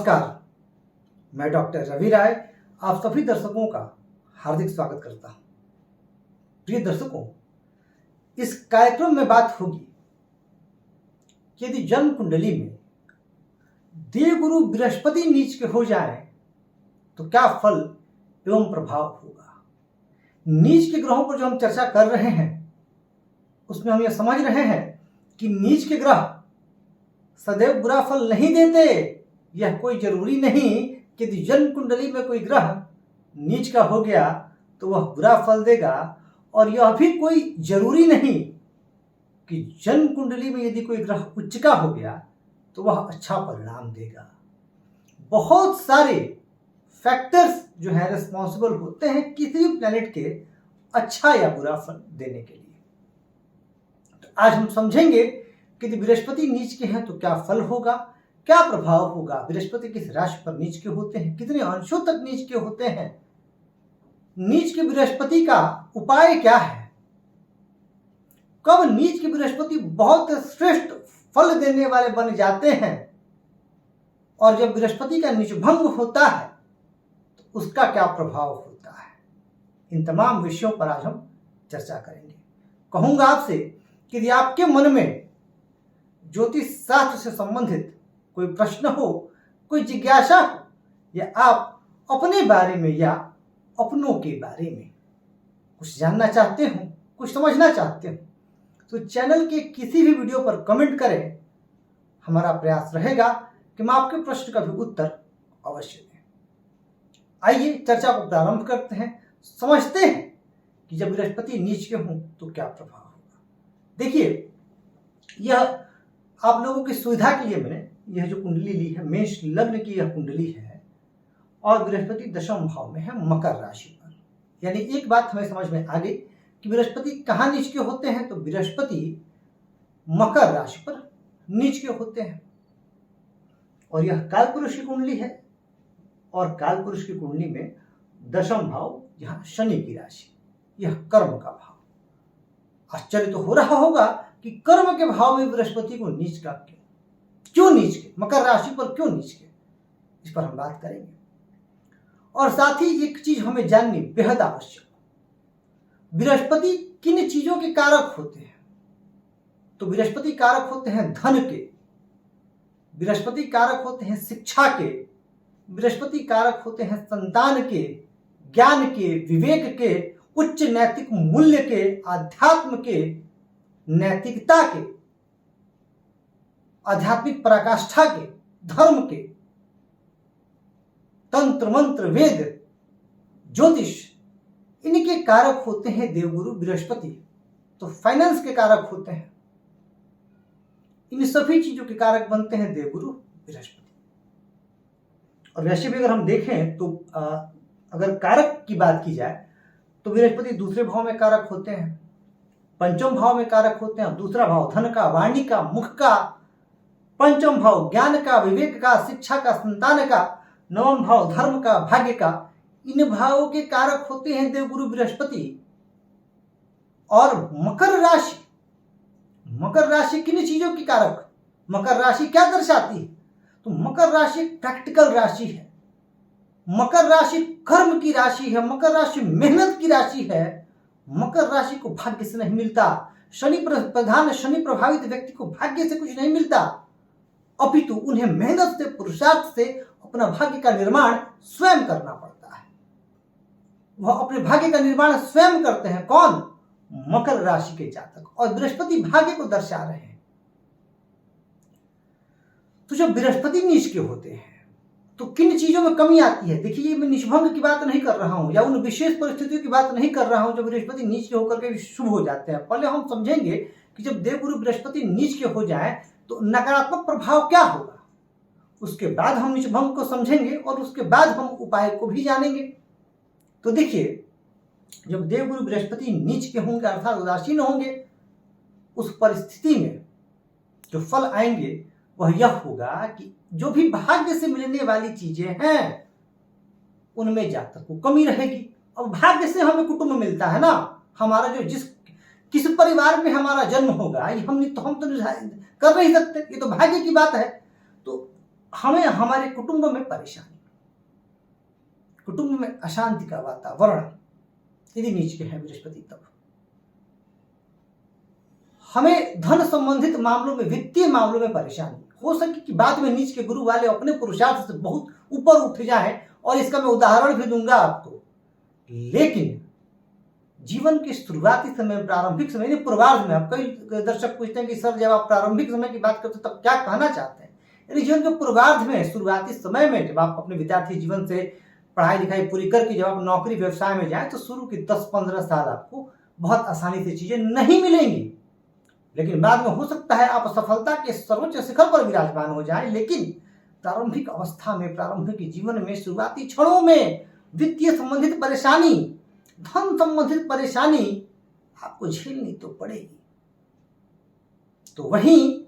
नमस्कार, मैं डॉक्टर रवि राय आप सभी दर्शकों का हार्दिक स्वागत करता हूं। प्रिय दर्शकों, इस कार्यक्रम में बात होगी कि यदि जन्म कुंडली में देवगुरु बृहस्पति नीच के हो जाए तो क्या फल एवं प्रभाव होगा। नीच के ग्रहों पर जो हम चर्चा कर रहे हैं उसमें हम यह समझ रहे हैं कि नीच के ग्रह सदैव बुरा फल नहीं देते। यह कोई जरूरी नहीं कि यदि जन्म कुंडली में कोई ग्रह नीच का हो गया तो वह बुरा फल देगा, और यह भी कोई जरूरी नहीं कि जन्म कुंडली में यदि कोई ग्रह उच्च का हो गया तो वह अच्छा परिणाम देगा। बहुत सारे फैक्टर्स जो है रिस्पॉन्सिबल होते हैं किसी भी प्लैनेट के अच्छा या बुरा फल देने के लिए। तो आज हम समझेंगे कि यदि बृहस्पति नीच के हैं तो क्या फल होगा, क्या प्रभाव होगा, बृहस्पति किस राशि पर नीच के होते हैं, कितने अंशों तक नीच के होते हैं, नीच के बृहस्पति का उपाय क्या है, कब नीच के बृहस्पति बहुत श्रेष्ठ फल देने वाले बन जाते हैं, और जब बृहस्पति का नीच भंग होता है तो उसका क्या प्रभाव होता है। इन तमाम विषयों पर आज हम चर्चा करेंगे। कहूंगा आपसे कि यदि आपके मन में ज्योतिष शास्त्र से संबंधित कोई प्रश्न हो, कोई जिज्ञासा हो, या आप अपने बारे में या अपनों के बारे में कुछ जानना चाहते हो, कुछ समझना चाहते हो, तो चैनल के किसी भी वीडियो पर कमेंट करें। हमारा प्रयास रहेगा कि हम आपके प्रश्न का भी उत्तर अवश्य दें। आइए चर्चा को प्रारंभ करते हैं, समझते हैं कि जब बृहस्पति नीच के हों तो क्या प्रभाव होगा। देखिए, यह आप लोगों की सुविधा के लिए मैंने यह जो कुंडली ली है, मेष लग्न की यह कुंडली है, और बृहस्पति दशम भाव में है मकर राशि पर। यानी एक बात हमें समझ में आ गई कि बृहस्पति कहाँ नीच के होते हैं, तो बृहस्पति मकर राशि पर नीच के होते हैं। और यह कालपुरुष की कुंडली है, और कालपुरुष की कुंडली में दशम भाव यहाँ शनि की राशि, यह कर्म का भाव। आश्चर्य तो हो रहा होगा कि कर्म के भाव में बृहस्पति को नीच का क्यों नीच के, मकर राशि पर क्यों नीच के, इस पर हम बात करेंगे। और साथ ही एक चीज हमें जाननी बेहद आवश्यक, बृहस्पति किन चीजों के कारक होते हैं। तो बृहस्पति कारक होते हैं धन के, बृहस्पति कारक होते हैं शिक्षा के, बृहस्पति कारक होते हैं संतान के, ज्ञान के, विवेक के, उच्च नैतिक मूल्य के, आध्यात्म के, नैतिकता के, आध्यात्मिक पराकाष्ठा के, धर्म के, तंत्र मंत्र वेद ज्योतिष, इनके कारक होते हैं देवगुरु बृहस्पति। तो फाइनेंस के कारक होते हैं, इन सभी चीजों के कारक बनते हैं देवगुरु बृहस्पति। और वैसे भी अगर हम देखें तो अगर कारक की बात की जाए तो बृहस्पति दूसरे भाव में कारक होते हैं, पंचम भाव में कारक होते हैं। दूसरा भाव धन का, वाणी का, मुख का, पंचम भाव ज्ञान का, विवेक का, शिक्षा का, संतान का, नवम भाव धर्म का, भाग्य का, इन भावों के कारक होते हैं देवगुरु बृहस्पति। और मकर राशि, मकर राशि किन चीजों की कारक, मकर राशि क्या दर्शाती है, तो मकर राशि प्रैक्टिकल राशि है, मकर राशि कर्म की राशि है, मकर राशि मेहनत की राशि है। मकर राशि को भाग्य से नहीं मिलता, शनि प्रधान शनि प्रभावित व्यक्ति को भाग्य से कुछ नहीं मिलता, अपितु उन्हें मेहनत से, पुरुषार्थ से अपना भाग्य का निर्माण स्वयं करना पड़ता है। वह अपने भाग्य का निर्माण स्वयं करते हैं। कौन? मकर राशि के जातक। और बृहस्पति भाग्य को दर्शा रहे हैं। तो जब बृहस्पति नीच के होते हैं तो किन चीजों में कमी आती है। देखिए, मैं निष्भंग की बात नहीं कर रहा हूं या उन विशेष परिस्थितियों की बात नहीं कर रहा हूं जब बृहस्पति नीच के होकर के शुभ हो जाते हैं। पहले हम समझेंगे कि जब देवगुरु बृहस्पति नीच के हो जाए तो नकारात्मक प्रभाव क्या होगा, उसके बाद हम निष्भंग को समझेंगे और उसके बाद हम उपाय को भी जानेंगे। तो देखिए, जब देवगुरु बृहस्पति नीच के होंगे अर्थात उदासीन होंगे, उस परिस्थिति में जो फल आएंगे वह यह होगा कि जो भी भाग्य से मिलने वाली चीजें हैं उनमें जातक को कमी रहेगी। अब भाग्य से हमें कुटुंब मिलता है ना, हमारा जो किस परिवार में हमारा जन्म होगा ये हम तो निर्धारित कर नहीं सकते, ये तो भाग्य की बात है। तो हमें हमारे कुटुंब में परेशानी, कुटुंब में अशांति का वातावरण यदि नीच के हैं बृहस्पति, तब हमें धन संबंधित मामलों में, वित्तीय मामलों में परेशानी हो सके कि बाद में नीच के गुरु वाले अपने पुरुषार्थ से बहुत ऊपर उठ जाएं, और इसका मैं उदाहरण भी दूंगा आपको। लेकिन जीवन के शुरुआती समय, प्रारंभिक समय, पूर्वार्ध में, आप कई दर्शक पूछते हैं कि सर जब आप प्रारंभिक समय की बात करते हैं तब क्या कहना चाहते हैं? यानी जीवन के पूर्वार्ध में, शुरुआती समय में, जब आप अपने विद्यार्थी जीवन से पढ़ाई लिखाई पूरी करके जब आप नौकरी व्यवसाय में जाएं, तो शुरू के 10-15 साल आपको बहुत आसानी से चीजें नहीं मिलेंगी। लेकिन बाद में हो सकता है आप सफलता के सर्वोच्च शिखर पर विराजमान हो जाएं, लेकिन प्रारंभिक अवस्था में, प्रारंभिक जीवन में, शुरुआती क्षणों में वित्तीय संबंधित परेशानी, धन संबंधित परेशानी आपको झेलनी तो पड़ेगी। तो वहीं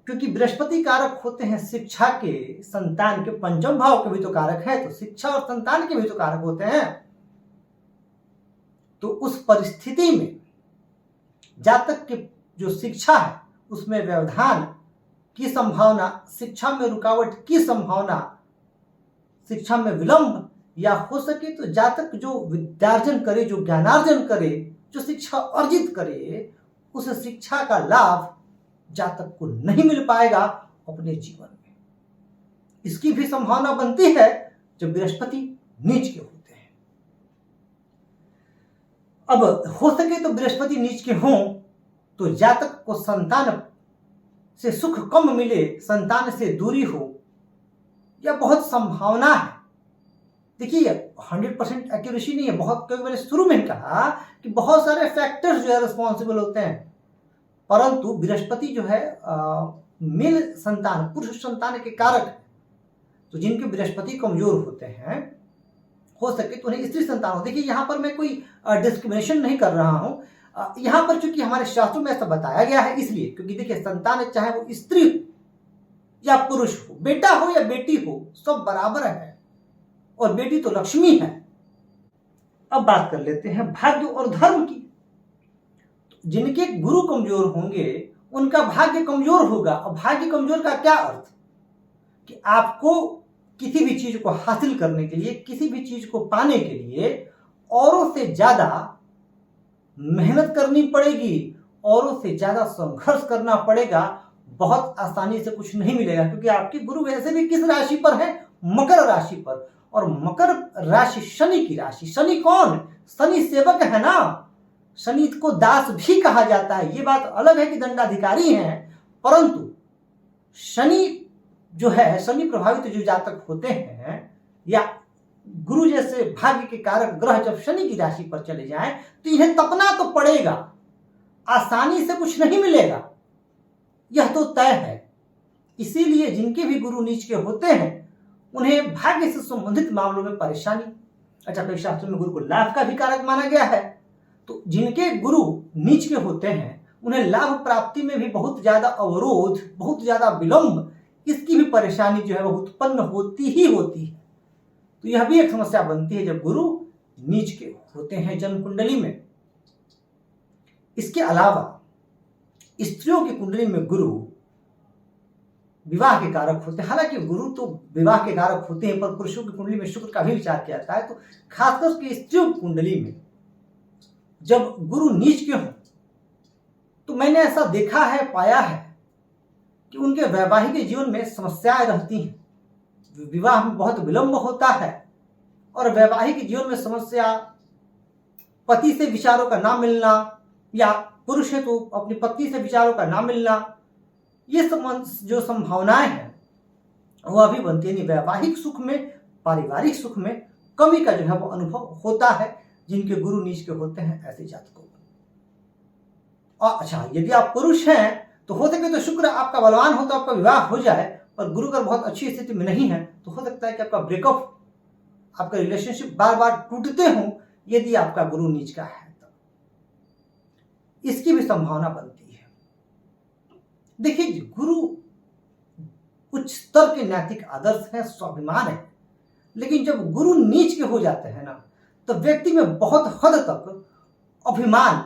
क्योंकि बृहस्पति कारक होते हैं शिक्षा के, संतान के, पंचम भाव के भी तो कारक है, तो शिक्षा और संतान के भी तो कारक होते हैं। तो उस परिस्थिति में जातक की जो शिक्षा है उसमें व्यवधान की संभावना, शिक्षा में रुकावट की संभावना, शिक्षा में विलंब, या हो सके तो जातक जो विद्यार्जन करे, जो ज्ञानार्जन करे, जो शिक्षा अर्जित करे, उस शिक्षा का लाभ जातक को नहीं मिल पाएगा अपने जीवन में। इसकी भी संभावना बनती है जब बृहस्पति नीच के होते हैं। अब हो सके तो बृहस्पति नीच के हों तो जातक को संतान से सुख कम मिले, संतान से दूरी हो, या बहुत संभावना है। देखिए 100% एक्यूरेसी नहीं है, बहुत, क्योंकि मैंने शुरू में कहा कि बहुत सारे फैक्टर्स जो है रिस्पॉन्सिबल होते हैं, परंतु बृहस्पति जो है मेल संतान, पुरुष संतान के कारक है। तो जिनके बृहस्पति कमजोर होते हैं, हो सके तो उन्हें स्त्री संतान हो। देखिए यहाँ पर मैं कोई डिस्क्रिमिनेशन नहीं कर रहा हूं, यहाँ पर चूंकि हमारे शास्त्रों में ऐसा बताया गया है इसलिए, क्योंकि देखिए संतान चाहे वो स्त्री हो या पुरुष हो, बेटा हो या बेटी हो, सब बराबर है, और बेटी तो लक्ष्मी है। अब बात कर लेते हैं भाग्य और धर्म की। जिनके गुरु कमजोर होंगे उनका भाग्य कमजोर होगा। और भाग्य कमजोर का क्या अर्थ? कि आपको किसी भी चीज को हासिल करने के लिए, किसी भी चीज को पाने के लिए औरों से ज्यादा मेहनत करनी पड़ेगी, औरों से ज्यादा संघर्ष करना पड़ेगा। बहुत आसानी से कुछ नहीं मिलेगा, क्योंकि आपके गुरु वैसे भी किस राशि पर है? मकर राशि पर। और मकर राशि शनि की राशि। शनि कौन? शनि सेवक है ना, शनि को दास भी कहा जाता है। ये बात अलग है कि दंडाधिकारी हैं, परंतु शनि जो है, शनि प्रभावित जो जातक होते हैं, या गुरु जैसे भाग्य के कारक ग्रह जब शनि की राशि पर चले जाएं, तो इन्हें तपना तो पड़ेगा, आसानी से कुछ नहीं मिलेगा, यह तो तय है। इसीलिए जिनके भी गुरु नीच के होते हैं उन्हें भाग्य से संबंधित मामलों में परेशानी। अच्छा, कई शास्त्रों में गुरु को लाभ का भी कारक माना गया है। तो जिनके गुरु नीच के होते हैं उन्हें लाभ प्राप्ति में भी बहुत ज्यादा अवरोध, बहुत ज्यादा विलंब, इसकी भी परेशानी जो है वह उत्पन्न होती ही होती है। तो यह भी एक समस्या बनती है जब गुरु नीच के होते हैं जन्म कुंडली में। इसके अलावा स्त्रियों की कुंडली में गुरु विवाह के कारक होते हैं। हालांकि गुरु तो विवाह के कारक होते हैं, पर पुरुषों की कुंडली में शुक्र का भी विचार किया जाता है। तो खासकर के स्त्रियों की कुंडली में जब गुरु नीच के हों, तो मैंने ऐसा देखा है, पाया है कि उनके वैवाहिक जीवन में समस्याएं रहती हैं, विवाह में बहुत विलंब होता है, और वैवाहिक जीवन में समस्या, पति से विचारों का ना मिलना, या पुरुष है तो अपनी पत्नी से विचारों का ना मिलना, ये जो संभावनाएं हैं वह भी बनती है। वैवाहिक सुख में, पारिवारिक सुख में कमी का जो है वो अनुभव होता है जिनके गुरु नीच के होते हैं ऐसे जातकों को। और अच्छा, यदि आप पुरुष हैं तो हो सके तो शुक्र आपका बलवान हो तो आपका विवाह हो जाए, पर गुरु अगर बहुत अच्छी स्थिति में नहीं है तो हो सकता है कि आपका ब्रेकअप, आपका रिलेशनशिप बार बार टूटते हों, यदि आपका गुरु नीच का है तो इसकी भी संभावना बनती है। देखिए, गुरु उच्च स्तर के नैतिक आदर्श है, स्वाभिमान है, लेकिन जब गुरु नीच के हो जाते हैं ना, तो व्यक्ति में बहुत हद तक अभिमान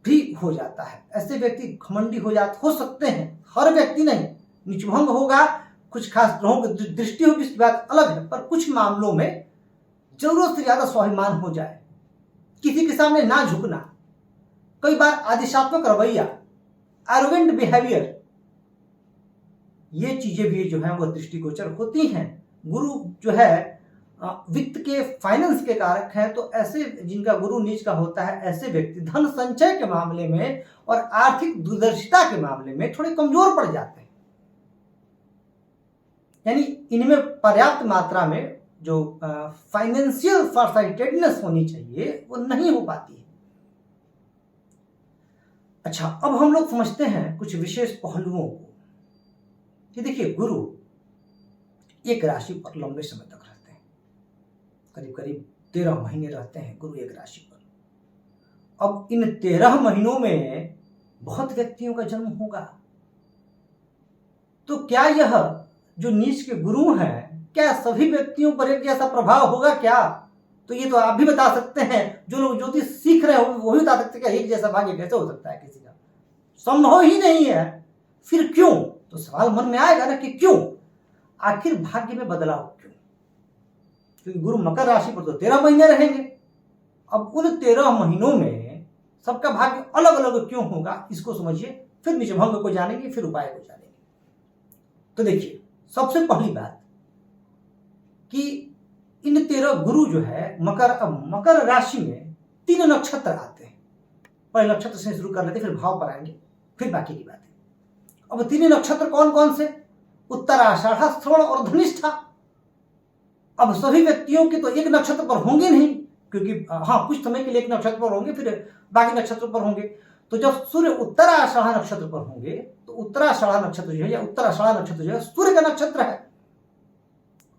भी हो जाता है। ऐसे व्यक्ति घमंडी हो सकते हैं, हर व्यक्ति नहीं, निचभंग होगा कुछ खास ग्रहों की दृष्टि होगी इसकी बात अलग है, पर कुछ मामलों में जरूरत से ज्यादा स्वाभिमान हो जाए, किसी के सामने ना झुकना, कई बार आदेशात्मक रवैया, एरोगेंट बिहेवियर, ये चीजें भी जो है वो दृष्टिगोचर होती हैं। गुरु जो है वित्त के, फाइनेंस के कारक हैं, तो ऐसे जिनका गुरु नीच का होता है, ऐसे व्यक्ति धन संचय के मामले में और आर्थिक दूरदर्शिता के मामले में थोड़े कमजोर पड़ जाते हैं। यानी इनमें पर्याप्त मात्रा में जो फाइनेंशियल फॉरसाइटेडनेस होनी चाहिए वो नहीं हो पाती है। अच्छा, अब हम लोग समझते हैं कुछ विशेष पहलुओं को कि देखिए, गुरु एक राशि पर लंबे समय तक रहते हैं, करीब करीब 13 महीने रहते हैं गुरु एक राशि पर। अब इन 13 महीनों में बहुत व्यक्तियों का जन्म होगा, तो क्या यह जो नीच के गुरु हैं, क्या सभी व्यक्तियों पर एक जैसा प्रभाव होगा क्या? तो ये तो आप भी बता सकते हैं, जो लोग ज्योतिष सीख रहे हो वो भी बता सकते हैं कि एक जैसा भाग्य कैसे हो सकता है किसी का, संभव ही नहीं है। फिर क्यों? तो सवाल मन में आएगा ना कि क्यों, आखिर भाग्य में बदलाव क्यों? क्योंकि गुरु मकर राशि पर तो 13 महीने रहेंगे। अब उन 13 महीनों में सबका भाग्य अलग अलग क्यों होगा, इसको समझिए, फिर निजभंग को जानेंगे, फिर उपाय को जानेंगे। तो देखिए, सबसे पहली बात कि इन 13 गुरु जो है मकर राशि में 3 नक्षत्र आते हैं। पहले नक्षत्र से शुरू कर लेते, फिर भाव पर आएंगे, फिर बाकी की बातें। अब 3 नक्षत्र कौन कौन से? उत्तराषाढ़, श्रवण और धनिष्ठा। अब सभी व्यक्तियों के तो एक नक्षत्र पर होंगे नहीं, क्योंकि हाँ, कुछ समय के लिए एक नक्षत्र पर होंगे, फिर बाकी नक्षत्र पर होंगे। तो जब सूर्य उत्तराषाढ़ नक्षत्र पर होंगे, तो उत्तराषाढ़ नक्षत्र जो है या उत्तराषाढ़ नक्षत्र जो है सूर्य का नक्षत्र है।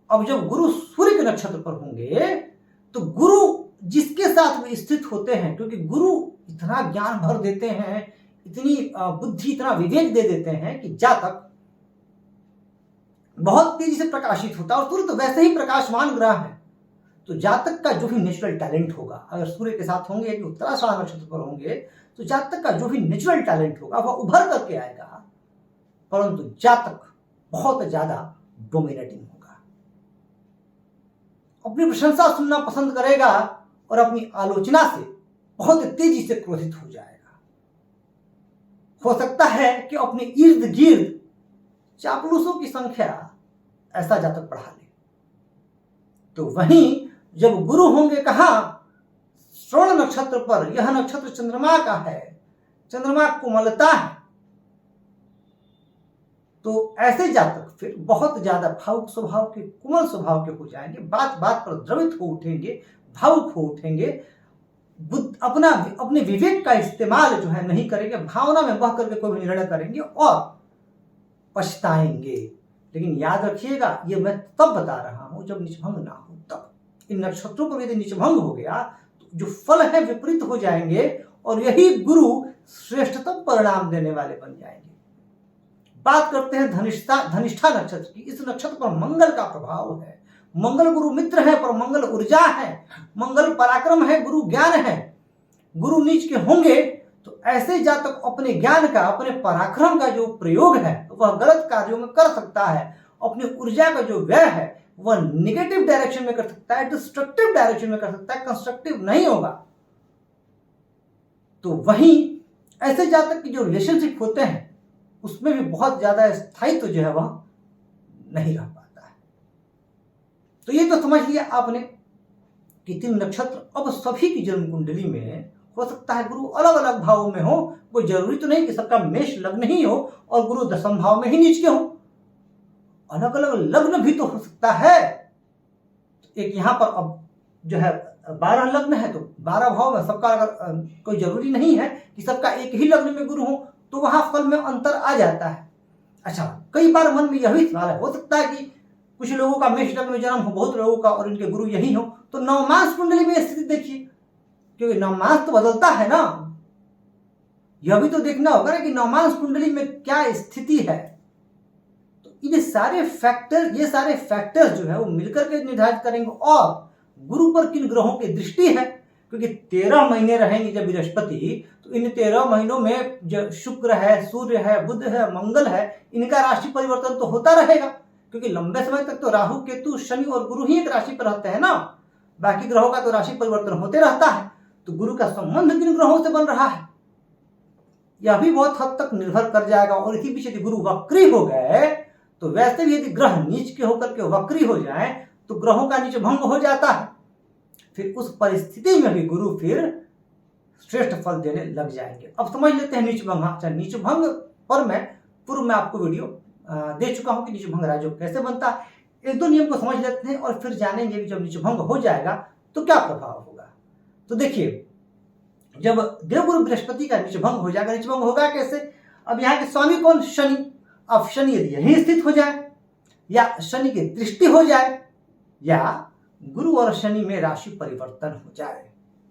अब जब गुरु सूर्य के नक्षत्र पर होंगे, तो गुरु जिसके साथ में स्थित होते हैं, क्योंकि गुरु इतना ज्ञान भर देते हैं, इतनी बुद्धि, इतना विवेक दे देते हैं कि जातक बहुत तेजी से प्रकाशित होता है, और सूर्य तो वैसे ही प्रकाशमान ग्रह है। तो जातक का जो भी नेचुरल टैलेंट होगा, अगर सूर्य के साथ होंगे या उत्तराषाढ़ नक्षत्र पर होंगे, तो जातक का जो भी नेचुरल टैलेंट होगा वह उभर करके आएगा, परंतु जातक बहुत ज्यादा डोमिनेटिंग होगा, अपनी प्रशंसा सुनना पसंद करेगा और अपनी आलोचना से बहुत तेजी से क्रोधित हो जाएगा। हो सकता है कि अपने इर्द गिर्द चापलूसों की संख्या ऐसा जातक बढ़ा ले। तो वहीं जब गुरु होंगे कहां? श्रवण नक्षत्र पर। यह नक्षत्र चंद्रमा का है, चंद्रमा कोमलता है, तो ऐसे जातक फिर बहुत ज्यादा भावुक स्वभाव के, कोमल स्वभाव के हो जाएंगे, बात बात पर द्रवित हो उठेंगे, भावुक हो उठेंगे, अपने विवेक का इस्तेमाल जो है नहीं करेंगे, भावना में बह करके कोई भी निर्णय करेंगे और पछताएंगे। लेकिन याद रखिएगा, ये मैं तब बता रहा हूं जब निचभंग ना हो, तब। इन नक्षत्रों पर यदि निचभंग हो गया तो जो फल है विपरीत हो जाएंगे, और यही गुरु श्रेष्ठतम परिणाम देने वाले बन जाएंगे। बात करते हैं धनिष्ठा नक्षत्र की। इस नक्षत्र पर मंगल का प्रभाव है। मंगल गुरु मित्र है, पर मंगल ऊर्जा है, मंगल पराक्रम है, गुरु ज्ञान है। गुरु नीच के होंगे तो ऐसे जातक अपने ज्ञान का, अपने पराक्रम का जो प्रयोग है वह गलत कार्यों में कर सकता है। अपनी ऊर्जा का जो व्यय है वह निगेटिव डायरेक्शन में कर सकता है, डिस्ट्रक्टिव डायरेक्शन में कर सकता है, कंस्ट्रक्टिव नहीं होगा। तो वहीं ऐसे जातक की जो रिलेशनशिप होते हैं उसमें भी बहुत ज्यादा स्थायित्व जो है वह नहीं रह पाता है। तो ये तो समझ लिया आपने कि 3 नक्षत्र। अब सभी की जन्म कुंडली में हो सकता है गुरु अलग अलग भावों में हो, कोई जरूरी तो नहीं कि सबका मेष लग्न ही हो और गुरु 10वें भाव में ही नीच के हो, अलग अलग लग्न भी तो हो सकता है। एक यहां पर अब जो है 12 लग्न है, तो 12 भाव में सबका अगर कोई जरूरी नहीं है कि सबका एक ही लग्न में गुरु हो, तो वहां फल में अंतर आ जाता है। अच्छा, कई बार मन में यह भी सवाल है, हो सकता है कि कुछ लोगों का मेष लग्न में जन्म हो, बहुत लोगों का, और इनके गुरु यही हो, तो नवमास कुंडली में स्थिति देखिए, क्योंकि नवमास तो बदलता है ना, यह भी तो देखना होगा ना कि नवमास कुंडली में क्या स्थिति है। तो ये सारे फैक्टर्स जो है वो मिलकर के निर्धारित करेंगे, और गुरु पर किन ग्रहों की दृष्टि है, क्योंकि 13 महीने रहेंगे जब बृहस्पति, तो इन 13 महीनों में जो शुक्र है, सूर्य है, बुध है, मंगल है, इनका राशि परिवर्तन तो होता रहेगा। क्योंकि लंबे समय तक तो राहु केतु शनि और गुरु ही एक राशि पर रहते हैं ना, बाकी ग्रहों का तो राशि परिवर्तन होते रहता है। तो गुरु का संबंध किन ग्रहों से बन रहा है यह भी बहुत हद तक निर्भर कर जाएगा। और इसी बीच यदि गुरु वक्री हो गए तो वैसे भी यदि ग्रह नीच के होकर के वक्री हो जाए तो ग्रहों का नीच भंग हो जाता है। फिर उस परिस्थिति में भी गुरु फिर श्रेष्ठ फल देने लग जाएंगे। अब समझ लेते हैं नीच भंग। अच्छा, नीच भंग पर मैं पूर्व में आपको वीडियो दे चुका हूं कि नीच भंग राजयोग कैसे बनता है। एक दो नियम को समझ लेते हैं और फिर जानेंगे कि जब नीच भंग हो जाएगा तो क्या प्रभाव होगा। तो देखिए, जब देवगुरु बृहस्पति का नीच भंग हो जाएगा, नीच भंग होगा कैसे। अब यहाँ के स्वामी कौन, शनि। अब शनि यदि यहीं स्थित हो जाए या शनि की दृष्टि हो जाए या गुरु और शनि में राशि परिवर्तन हो जाए,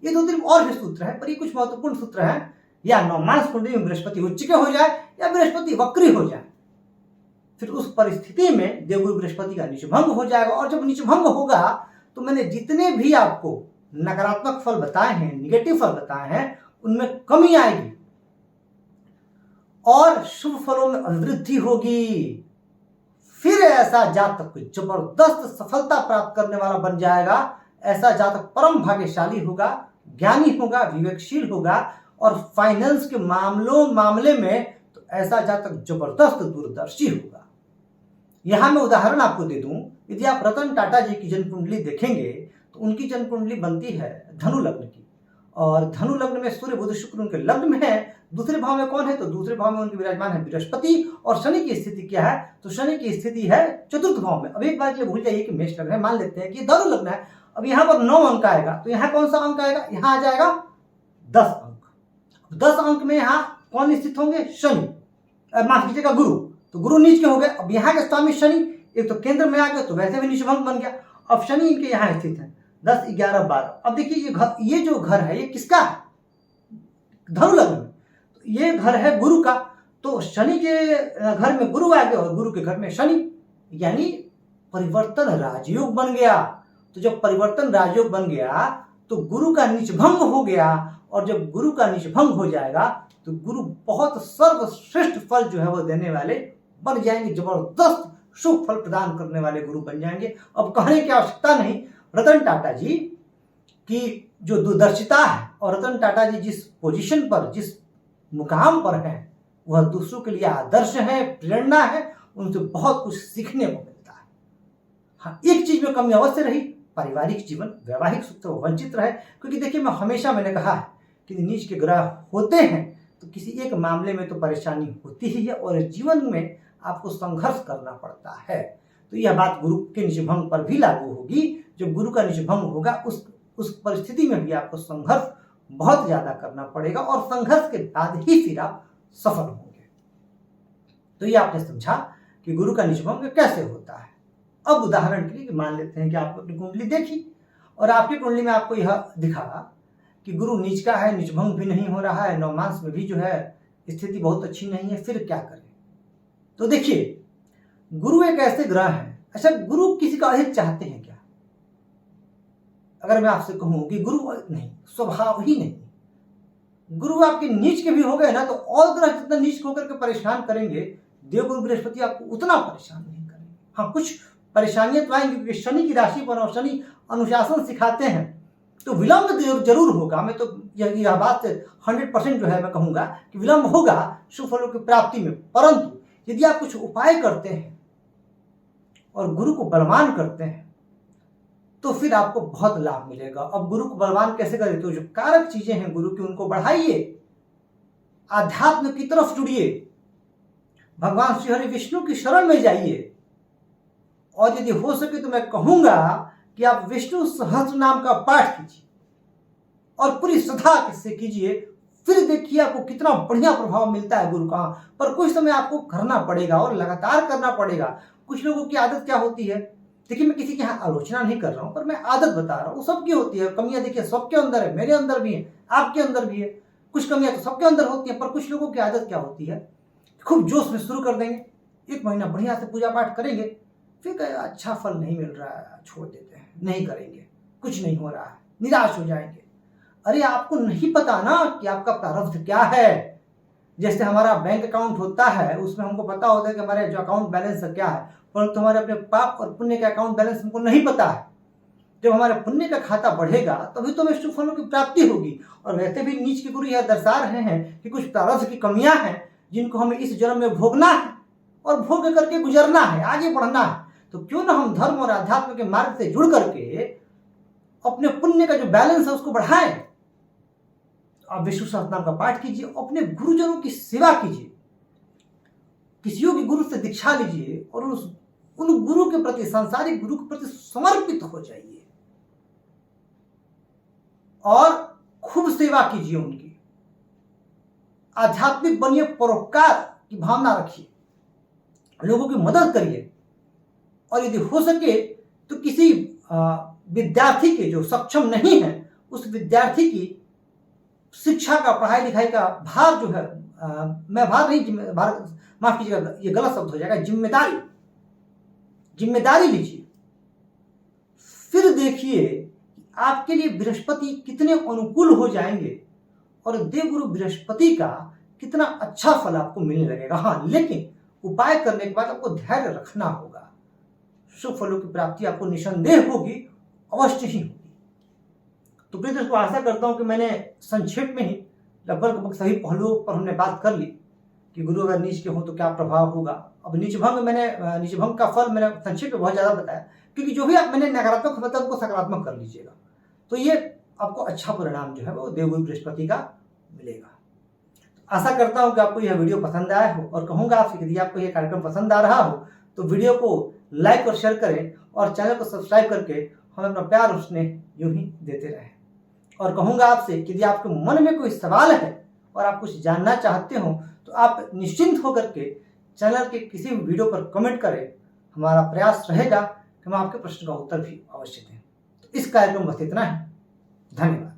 ये दो तीन और भी सूत्र है, पर ये कुछ महत्वपूर्ण सूत्र हैं। या नवमांस कुंडली में बृहस्पति उच्च के हो जाए या बृहस्पति वक्री हो जाए, फिर उस परिस्थिति में देवगुरु बृहस्पति का नीच भंग हो जाएगा। और जब नीच भंग होगा तो मैंने जितने भी आपको नकारात्मक फल बताए हैं, निगेटिव फल बताए हैं, उनमें कमी आएगी और शुभ फलों में अभिवृद्धि होगी। फिर ऐसा जातक जबरदस्त सफलता प्राप्त करने वाला बन जाएगा। ऐसा जातक परम भाग्यशाली होगा, ज्ञानी होगा, विवेकशील होगा और फाइनेंस के मामले में तो ऐसा जातक जबरदस्त दूरदर्शी होगा। यहां मैं उदाहरण आपको दे दूं, यदि आप रतन टाटा जी की जन्म कुंडली देखेंगे तो उनकी जन्म कुंडली बनती है धनु लग्न की, और धनु लग्न में सूर्य बुध शुक्र उनके लग्न में है। दूसरे भाव में कौन है, तो दूसरे भाव में उनके विराजमान है बृहस्पति। और शनि की स्थिति क्या है, तो शनि की स्थिति है चतुर्थ भाव में। अब एक बार ये भूल जाइए कि मेष लग्न है, मान लेते हैं कि धनु लग्न है। अब यहाँ पर 9 अंक आएगा, तो यहाँ कौन सा अंक आएगा, यहाँ आ जाएगा 10 अंक। 10 अंक में यहाँ कौन स्थित होंगे, शनि, माफ कीजिएगा गुरु। तो गुरु नीच के हो गए। अब यहाँ के स्वामी शनि एक तो केंद्र में आ गए, तो वैसे भी नीच भंग बन गया। अब शनि इनके यहाँ स्थित है 10, 11, 12। अब देखिए ये जो घर है ये किसका है, धनु लग्न में, तो ये घर है गुरु का। तो शनि के घर में गुरु आ गए और गुरु के घर में शनि, यानी परिवर्तन राजयोग बन गया। तो जब परिवर्तन राजयोग बन गया तो गुरु का नीच भंग हो गया, और जब गुरु का नीच भंग हो जाएगा तो गुरु बहुत सर्वश्रेष्ठ फल जो है वो देने वाले बन जाएंगे, जबरदस्त शुभ फल प्रदान करने वाले गुरु बन जाएंगे। अब कहने की आवश्यकता नहीं, रतन टाटा जी की जो दूरदर्शिता है और रतन टाटा जी जिस पोजीशन पर, जिस मुकाम पर है, वह दूसरों के लिए आदर्श है, प्रेरणा है, उनसे बहुत कुछ सीखने को मिलता है। हाँ, एक चीज में कमी अवश्य रही, पारिवारिक जीवन, वैवाहिक सुख से वंचित रहे। क्योंकि देखिए, मैंने कहा है कि नीच के ग्रह होते हैं तो किसी एक मामले में तो परेशानी होती ही है और जीवन में आपको संघर्ष करना पड़ता है। तो यह बात गुरु के नीच भंग पर भी लागू होगी। जब गुरु का नीच भंग होगा उस परिस्थिति में भी आपको संघर्ष बहुत ज्यादा करना पड़ेगा और संघर्ष के बाद ही फिर आप सफल होंगे। तो ये आपने समझा कि गुरु का नीच भंग कैसे होता है। अब उदाहरण के लिए मान लेते हैं कि आपने अपनी कुंडली देखी और आपकी कुंडली में आपको यह दिखा कि गुरु नीच का है, नीच भंग भी नहीं हो रहा है, नवमांस में भी जो है स्थिति बहुत अच्छी नहीं है, फिर क्या करें। तो देखिए, गुरु एक ऐसे ग्रह है। अच्छा, गुरु किसी का अहित चाहते हैं क्या? अगर मैं आपसे कहूं कि गुरु नहीं, स्वभाव ही नहीं। गुरु आपके नीच के भी हो गए ना तो और ग्रह जितना नीच होकर के परेशान करेंगे, देवगुरु बृहस्पति आपको उतना परेशान नहीं करेंगे। हाँ, कुछ परेशानियां तो आएंगी क्योंकि शनि की राशि पर और शनि अनुशासन सिखाते हैं, तो विलंब जरूर होगा। मैं तो यह बात 100% जो है मैं कहूंगा कि विलंब होगा शुभ फलों की प्राप्ति में। परंतु यदि आप कुछ उपाय करते हैं और गुरु को बलवान करते हैं तो फिर आपको बहुत लाभ मिलेगा। अब गुरु को बलवान कैसे करें, तो जो कारक चीजें हैं गुरु की उनको बढ़ाइए, आध्यात्म की तरफ जुड़िए, भगवान श्री हरि विष्णु की शरण में जाइए, और यदि हो सके तो मैं कहूंगा कि आप विष्णु सहस्त्र नाम का पाठ कीजिए और पूरी श्रद्धा से कीजिए। फिर देखिए आपको कितना बढ़िया प्रभाव मिलता है गुरु का। पर कुछ समय आपको करना पड़ेगा और लगातार करना पड़ेगा। कुछ लोगों की आदत क्या होती है, देखिए मैं किसी की यहाँ आलोचना नहीं कर रहा हूं, पर मैं आदत बता रहा हूं, वो सबकी होती है। कमियां देखिए सबके अंदर है, मेरे अंदर भी है, आपके अंदर भी है। कुछ कमियां तो सबके अंदर होती है, पर कुछ लोगों की आदत क्या होती है, खूब जोश में शुरू कर देंगे, 1 महीना बढ़िया से पूजा पाठ करेंगे, फिर अच्छा फल नहीं मिल रहा है, छोड़ देते हैं, नहीं करेंगे, कुछ नहीं हो रहा है, निराश हो जाएंगे। अरे आपको नहीं पता ना कि आपका प्रारब्ध क्या है। जैसे हमारा बैंक अकाउंट होता है, उसमें हमको पता होता है कि हमारे जो अकाउंट बैलेंस क्या है, परंतु हमारे अपने पाप और पुण्य का अकाउंट बैलेंस हमको नहीं पता है। जब हमारे पुण्य का खाता बढ़ेगा तभी तो हमें शुभ फलों की प्राप्ति होगी। और वैसे भी नीच के गुरु यह दर्शा रहे हैं कि कुछ प्रारब्ध की कमियां हैं जिनको हमें इस जन्म में भोगना है और भोग करके गुजरना है, आगे बढ़ना है। तो क्यों ना हम धर्म और अध्यात्म के मार्ग से जुड़ करके अपने पुण्य का जो बैलेंस है उसको बढ़ाएं। आप विष्णु सहस्त्रनाम का पाठ कीजिए, अपने गुरुजनों की सेवा कीजिए, किसी योग्य गुरु से दीक्षा लीजिए और उन गुरु के प्रति, सांसारिक गुरु के प्रति समर्पित हो जाइए और खूब सेवा कीजिए उनकी। आध्यात्मिक बनिए, परोपकार की भावना रखिए, लोगों की मदद करिए। और यदि हो सके तो किसी विद्यार्थी के जो सक्षम नहीं है उस विद्यार्थी की शिक्षा का, पढ़ाई लिखाई का भार जो है, मैं भार नहीं, माफ कीजिएगा ये गलत शब्द हो जाएगा, जिम्मेदारी लीजिए। फिर देखिए आपके लिए बृहस्पति कितने अनुकूल हो जाएंगे और देवगुरु बृहस्पति का कितना अच्छा फल आपको मिलने लगेगा। हाँ, लेकिन उपाय करने के बाद आपको धैर्य रखना होगा। शुभ फलों की प्राप्ति आपको निसंदेह होगी, अवश्य ही होगी। तो प्रिय दोस्तों, आशा करता हूं कि मैंने संक्षेप में ही लगभग सभी पहलुओं पर हमने बात कर ली कि गुरु अगर नीच के हो तो क्या प्रभाव होगा। अब नीचभंग का फल मैंने संक्षेप में बहुत ज्यादा बताया, क्योंकि जो भी मैंने नकारात्मक बताया उनको सकारात्मक कर लीजिएगा, तो ये आपको अच्छा परिणाम जो है वो देवगुरु बृहस्पति का मिलेगा। आशा करता हूं कि आपको यह वीडियो पसंद आया हो और कहूंगा आपसे यदि आपको यह कार्यक्रम पसंद आ रहा हो तो वीडियो को लाइक और शेयर करें और चैनल को सब्सक्राइब करके हमें अपना प्यार और स्नेह यूं ही देते रहें। और कहूंगा आपसे कि यदि आपके मन में कोई सवाल है और आप कुछ जानना चाहते हो तो आप निश्चिंत होकर के चैनल के किसी भी वीडियो पर कमेंट करें। हमारा प्रयास रहेगा कि हम आपके प्रश्न का उत्तर भी अवश्य दें। तो इस कार्यक्रम में बस इतना ही। धन्यवाद।